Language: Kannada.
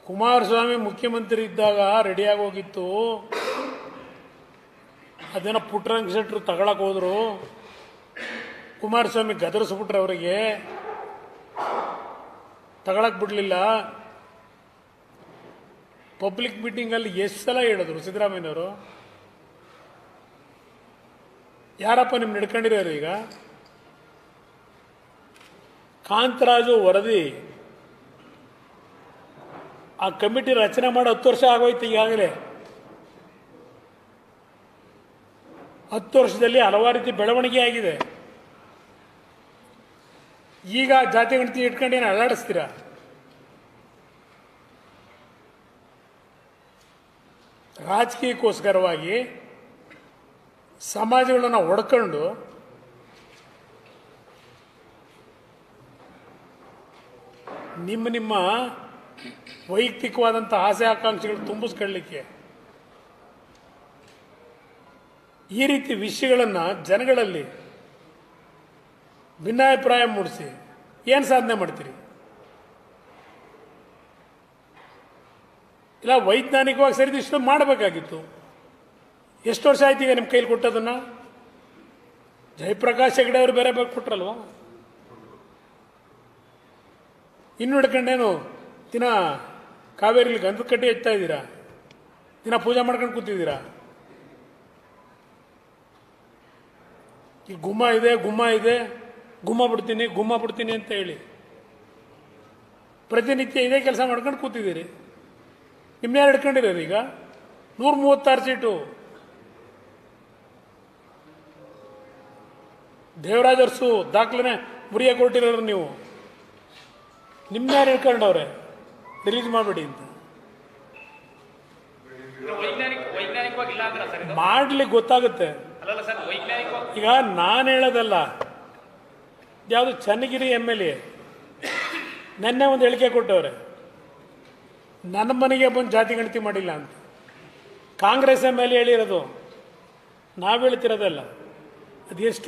ಕುಮಾರಸ್ವಾಮಿ ಮುಖ್ಯಮಂತ್ರಿ ಇದ್ದಾಗ ರೆಡಿಯಾಗಿ ಹೋಗಿತ್ತು. ಅದೇನೋ ಪುಟ್ಟರಂಗ ಶೆಟ್ಟರು ತಗೊಳಕ್ ಹೋದ್ರು. ಕುಮಾರಸ್ವಾಮಿ ಗದರಿಸ್ಬಿಟ್ರೆ ಅವರಿಗೆ ತಗೊಳಕ್ ಬಿಡ್ಲಿಲ್ಲ. ಪಬ್ಲಿಕ್ ಮೀಟಿಂಗಲ್ಲಿ ಎಷ್ಟು ಸಲ ಹೇಳಿದ್ರು ಸಿದ್ದರಾಮಯ್ಯನವರು, ಯಾರಪ್ಪ ನಿಮ್ ನಡ್ಕೊಂಡಿರೋರು? ಈಗ ಕಾಂತರಾಜು ವರದಿ ಆ ಕಮಿಟಿ ರಚನೆ ಮಾಡಿ 10 ವರ್ಷ ಆಗೋಯ್ತು. ಈಗಾಗಲೇ 10 ವರ್ಷದಲ್ಲಿ ಹಲವಾರು ರೀತಿ ಬೆಳವಣಿಗೆ ಆಗಿದೆ. ಈಗ ಜಾತಿ ಗಣತಿ ಇಟ್ಕೊಂಡು ಏನು ಅಲ್ಲಾಡಿಸ್ತೀರಾ? ರಾಜಕೀಯಕ್ಕೋಸ್ಕರವಾಗಿ ಸಮಾಜಗಳನ್ನು ಒಡ್ಕೊಂಡು ನಿಮ್ಮ ವೈಯಕ್ತಿಕವಾದಂಥ ಆಸೆ ಆಕಾಂಕ್ಷೆಗಳು ತುಂಬಿಸ್ಕೊಳ್ಳಿಕ್ಕೆ ಈ ರೀತಿ ವಿಷಯಗಳನ್ನು ಜನಗಳಲ್ಲಿ ಭಿನ್ನಾಭಿಪ್ರಾಯ ಮೂಡಿಸಿ ಏನು ಸಾಧನೆ ಮಾಡ್ತೀರಿ? ಇಲ್ಲ ವೈಜ್ಞಾನಿಕವಾಗಿ ಸರಿದಿಷ್ಟು ಮಾಡಬೇಕಾಗಿತ್ತು. ಎಷ್ಟು ವರ್ಷ ಆಯ್ತು ಈಗ ನಿಮ್ಮ ಕೈಲಿ ಕೊಟ್ಟದನ್ನ? ಜಯಪ್ರಕಾಶ್ ಹೆಗಡೆ ಅವರು ಬೇರೆ ಕೊಟ್ರಲ್ವಾ? ಇನ್ನು ಹಿಡ್ಕೊಂಡೇನು ದಿನ ಕಾವೇರಿಲಿ ಗಂಧದ ಕಟ್ಟಿ ಹೆಚ್ಚುತ್ತಾ ಇದ್ದೀರಾ? ದಿನ ಪೂಜೆ ಮಾಡ್ಕೊಂಡು ಕೂತಿದ್ದೀರಾ? ಈ ಗುಮ್ಮ ಇದೆ ಗುಮ್ಮ ಬಿಡ್ತೀನಿ ಅಂತ ಹೇಳಿ ಪ್ರತಿನಿತ್ಯ ಇದೇ ಕೆಲಸ ಮಾಡ್ಕೊಂಡು ಕೂತಿದ್ದೀರಿ. ನಿಮ್ಯಾರು ಹಿಡ್ಕೊಂಡಿರೋರು ಈಗ 136 ಸೀಟು. ದೇವರಾಜ್ ಅರಸು ದಾಖಲೆನೆ ಮುರಿಯಕ್ಕೆ ಕೊಟ್ಟಿರೋರು ನೀವು. ನಿಮ್ಯಾರು ಹಿಡ್ಕೊಂಡವ್ರೆ ರಿಲೀಸ್ ಮಾಡಬೇಡಿ ಅಂತ. ಮಾಡ್ಲಿಕ್ಕೆ ಗೊತ್ತಾಗುತ್ತೆ. ಈಗ ನಾನು ಹೇಳೋದಲ್ಲ, ಯಾವುದು ಚನ್ನಗಿರಿ MLA ನೆನ್ನೆ ಒಂದು ಹೇಳಿಕೆ ಕೊಟ್ಟವ್ರೆ, ನನ್ನ ಮನೆಗೆ ಬಂದು ಜಾತಿ ಗಣತಿ ಮಾಡಿಲ್ಲ ಅಂತ. ಕಾಂಗ್ರೆಸ್ MLA ಹೇಳಿರೋದು, ನಾವು ಹೇಳ್ತಿರೋದಲ್ಲ. ಅದು ಎಷ್ಟು